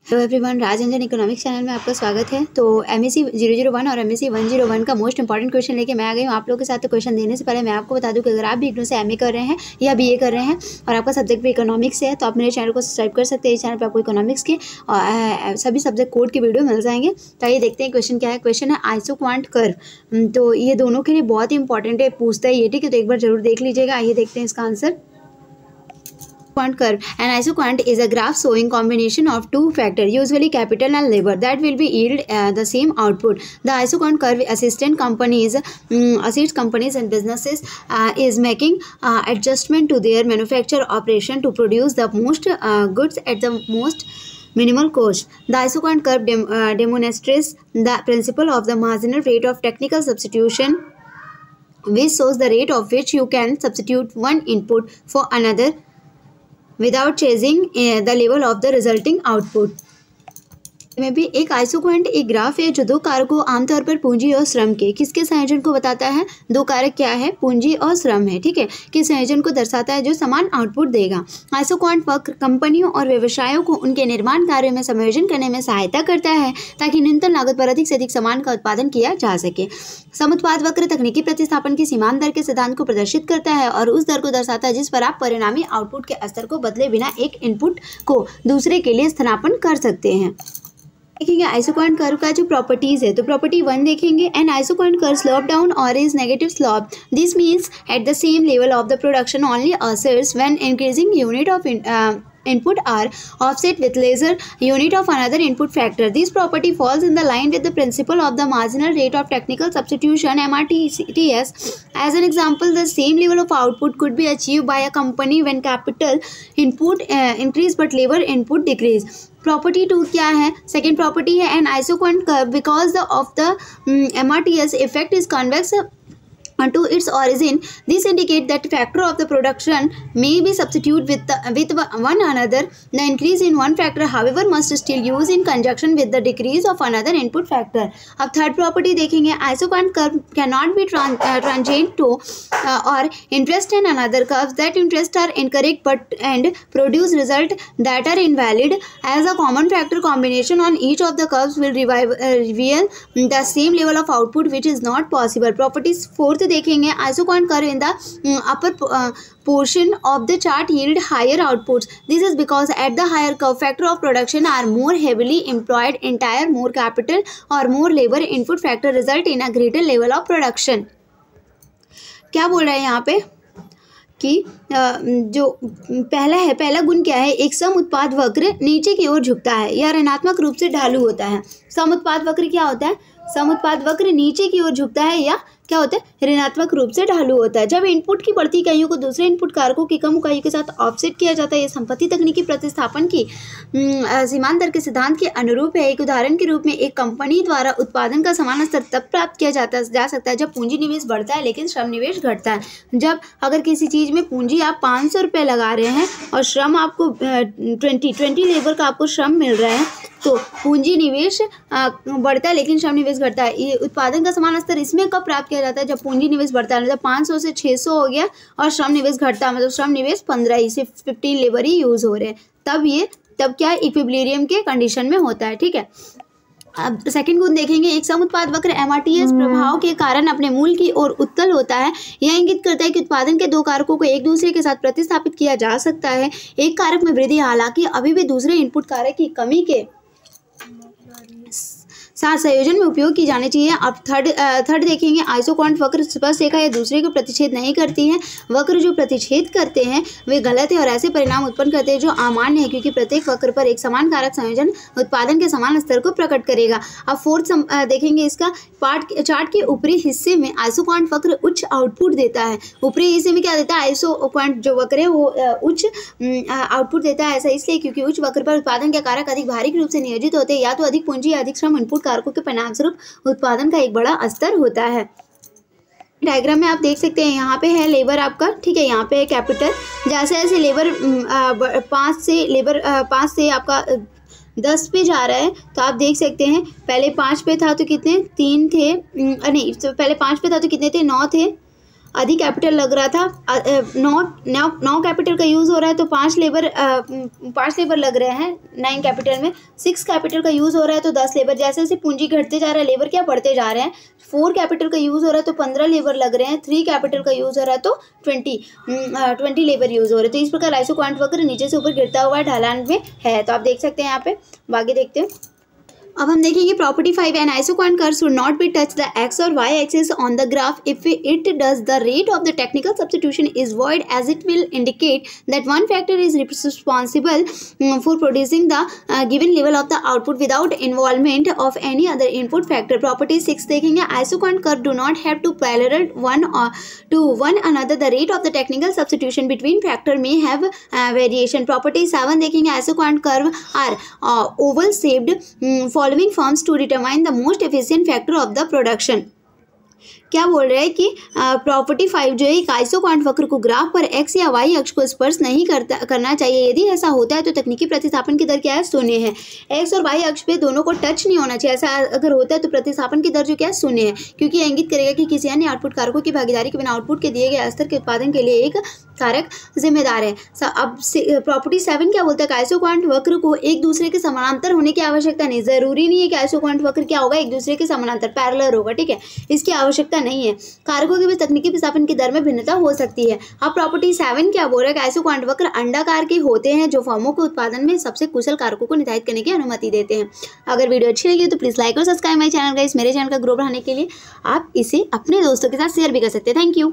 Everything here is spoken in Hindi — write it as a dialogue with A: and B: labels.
A: हेलो एवरीवन, राजंजन इकोनॉमिक्स चैनल में आपका स्वागत है। तो एमएससी 001 और एमएससी 101 का मोस्ट इंपॉर्टेंट क्वेश्चन लेके मैं आ गई हूँ आप लोगों के साथ। तो क्वेश्चन देने से पहले मैं आपको बता दूं कि अगर आप भी इग्नू से एमए कर रहे हैं या बीए कर रहे हैं और आपका सब्जेक्ट भी इकोनॉमिक्स है तो आप मेरे चैनल को सब्सक्राइब कर सकते हैं। इस चैनल पर आपको इकोनॉमिक्स के सभी सब्जेक्ट कोड के वीडियो मिल जाएंगे। तो ये देखते हैं क्वेश्चन क्या है। क्वेश्चन है आइसोक्वांट कर्व। तो ये दोनों के लिए बहुत ही इंपॉर्टेंट है, पूछता है ये, ठीक है। तो एक बार जरूर देख लीजिएगा। आइए देखते हैं इसका answer. Isoquant curve. An isoquant is a graph showing combination of two factors, usually capital and labor, that will be yield the same output. The isoquant curve assists companies and businesses is making adjustment to their manufacture operation to produce the most goods at the most minimal cost. The isoquant curve demonstrates the principle of the marginal rate of technical substitution, which shows the rate of which you can substitute one input for another without changing the level of the resulting output. में भी एक आइसोक्वांट एक ग्राफ है जो दो कारकों आमतौर पर पूंजी और श्रम के किसके संयोजन को बताता है। दो कारक क्या है, पूंजी और श्रम है, ठीक है, के संयोजन को दर्शाता है जो समान आउटपुट देगा। आइसोक्वांट वक्र कंपनियों और व्यवसायों को उनके निर्माण कार्यों में समायोजन करने में सहायता करता है ताकि न्यूनतम लागत पर अधिक से अधिक सामान का उत्पादन किया जा सके। समुत्पाद वक्र तकनीकी प्रतिस्थापन की सीमांत दर के सिद्धांत को प्रदर्शित करता है और उस दर को दर्शाता है जिस पर आप परिणामी आउटपुट के स्तर को बदले बिना एक इनपुट को दूसरे के लिए स्थानापन्न कर सकते हैं। देखेंगे आइसोक्वांट कर्व का जो प्रॉपर्टीज है। तो प्रॉपर्टी 1 देखेंगे, an isoquant curve slope down और is negative slope. This means at the same level of the production only asserts when increasing unit of input are offset with lesser unit of another input factor. This property falls in the line with the principle of the marginal rate of technical substitution (MRTS). As an example, the same level of output could be achieved by a company when capital input increase but labor input decrease. Property 2 क्या है, सेकेंड प्रॉपर्टी है an isoquant curve because of the MRTS effect is convex to its origin. This indicates that factor of the production may be substituted with one another. The increase in one factor, however, must still use in conjunction with the decrease of another input factor. अब थर्ड प्रॉपर्टी देखेंगे, isoquant curve cannot be transient to or interest in another curves that interest are incorrect but and produce result that are invalid. As a common factor combination on each of the curves will reveal the same level of output, which is not possible. Properties 4th देखेंगे, isoquant curve in the upper portion of the chart yield higher outputs. This is because at the higher curve factor of production are more heavily employed, entire more capital or more labor input factor result in a greater level of production. क्या बोल रहा है यहाँ पे कि जो पहला गुण क्या है, एक सम उत्पाद वक्र नीचे की ओर झुकता है या ऋणात्मक रूप से ढालू होता है। सम उत्पाद वक्र क्या होता है, सम उत्पाद वक्र नीचे की ओर झुकता है या क्या होता है, ऋणात्मक रूप से ढालू होता है। जब इनपुट की बढ़ती इकाइयों को दूसरे इनपुट कारकों की कम इकाइयों के साथ ऑफसेट किया जाता है। यह संपत्ति तकनीकी प्रतिस्थापन की सीमांत दर के सिद्धांत के अनुरूप है। एक उदाहरण के रूप में एक कंपनी द्वारा उत्पादन का समान स्तर तब प्राप्त किया जा सकता है जब पूंजी निवेश बढ़ता है लेकिन श्रम निवेश घटता है। जब अगर किसी चीज़ में पूंजी आप 500 रुपये लगा रहे हैं और श्रम आपको 20 लेबर का आपको श्रम मिल रहा है तो पूंजी निवेश बढ़ता है लेकिन श्रम निवेश घटता है। ये उत्पादन का समान स्तर इसमें कब प्राप्त किया जाता है, जब पूंजी निवेश बढ़ता है, मतलब 500 से 600 हो गया और श्रम निवेश घटता है, मतलब श्रम निवेश 15 ही से 15 लेबर ही यूज़ हो रहे हैं, तब क्या इक्विलिब्रियम के कंडीशन में होता है, ठीक है। अब सेकंड गुण देखेंगे, एक सम उत्पाद वक्र MRTS प्रभाव के कारण अपने मूल की ओर उत्तल होता है। यह इंगित करता है कि उत्पादन के दो कारकों को एक दूसरे के साथ प्रतिस्थापित किया जा सकता है। एक कारक में वृद्धि हालांकि अभी भी दूसरे इनपुट कारक की कमी के साथ संयोजन में उपयोग की जानी चाहिए। अब थर्ड देखेंगे, आइसोक्वांट वक्र स्पर्श रेखा या दूसरे को प्रतिच्छेद नहीं करती हैं। वक्र जो प्रतिच्छेद करते हैं वे गलत है और ऐसे परिणाम उत्पन्न करते हैं जो अमान्य है क्योंकि प्रत्येक वक्र पर एक समान कारक संयोजन उत्पादन के समान स्तर को प्रकट करेगा। अब फोर्थ देखेंगे, इसका चार्ट के ऊपरी हिस्से में आइसोक्वांट वक्र उच्च आउटपुट देता है। ऊपरी हिस्से में क्या देता है, आइसोक्वांट जो वक्र है वो उच्च आउटपुट देता है। ऐसा इसलिए क्योंकि उच्च वक्र पर उत्पादन के कारक अधिक भारी रूप से नियोजित होते हैं, या तो अधिक पूंजी या अधिक श्रम इनपुट कारकों के परिणाम स्वरूप उत्पादन का एक बड़ा स्तर होता है। डायग्राम में आप देख सकते हैं, यहाँ पे है लेबर आपका, ठीक है, यहाँ पे है कैपिटल। जैसे जैसे लेबर 5 से आपका 10 पे जा रहा है तो आप देख सकते हैं पहले 5 पे था तो कितने 3 थे, नहीं तो पहले 5 पे था तो कितने थे 9 थे, अधिक कैपिटल लग रहा था, 9 कैपिटल का यूज़ हो रहा है तो 5 लेबर लग रहे हैं 9 कैपिटल में। 6 कैपिटल का यूज़ हो रहा है तो 10 लेबर। जैसे जैसे पूंजी घटते जा रहा है लेबर क्या बढ़ते जा रहे हैं। 4 कैपिटल का यूज़ हो रहा है तो 15 लेबर लग रहे हैं। 3 कैपिटल का यूज़ हो रहा है तो 20 लेबर यूज़ हो रहे हैं। तो इस प्रकार आइसोक्वांट वक्र नीचे से ऊपर गिरता हुआ ढलान में है। तो आप देख सकते हैं यहाँ पे। आगे देखते हैं। अब हम देखेंगे property 5, an isoquant curve should not be touch the X और Y axis on the graph if it does the rate of the technical substitution is void as it will indicate that one factor is responsible for producing the given level of the output without involvement of any other input factor. Property 6 देखेंगे, isoquant curve do not have to parallel one another the rate of the technical substitution between factor में हैव वेरिएशन। प्रॉपर्टी 7 देखेंगे, isoquant curve are oval shaped following forms to determine the most efficient factor of the production। क्या बोल रहा है कि प्रॉपर्टी 5 जो है एक आइसोक्वांट वक्र को ग्राफ पर एक्स या वाई अक्ष को स्पर्श नहीं करना चाहिए। यदि ऐसा होता है तो तकनीकी प्रतिस्थापन की दर क्या है, शून्य है। एक्स और वाई अक्ष पे दोनों को टच नहीं होना चाहिए। ऐसा अगर होता है तो प्रतिस्थापन की दर जो क्या है, शून्य है, क्योंकि यह इंगित करेगा कि किसी अन्य आउटपुट कारकों की भागीदारी के बिना आउटपुट के दिए गए स्तर के उत्पादन के लिए एक कारक जिम्मेदार है। अब प्रॉपर्टी 7 क्या बोलता है, आइसोक्वांट वक्र को एक दूसरे के समानांतर होने की आवश्यकता नहीं। जरूरी नहीं है कि आइसोक्वांट वक्र क्या होगा, एक दूसरे के समानांतर पैरेलल होगा, ठीक है, इसकी आवश्यकता नहीं है। कारकों के बीच तकनीकी प्रतिस्थापन की दर में भिन्नता हो सकती है। अब प्रॉपर्टी 7 क्या बोल रहा है कि आइसोक्वांट वक्र अंडाकार के होते हैं जो फर्मों के उत्पादन में सबसे कुशल कारकों को निर्धारित करने की अनुमति देते हैं। अगर वीडियो अच्छी लगी तो प्लीज लाइक और सब्सक्राइब माय चैनल गाइस। मेरे चैनल का ग्रो बढ़ाने के लिए आप इसे अपने दोस्तों के साथ शेयर भी कर सकते हैं। Thank you.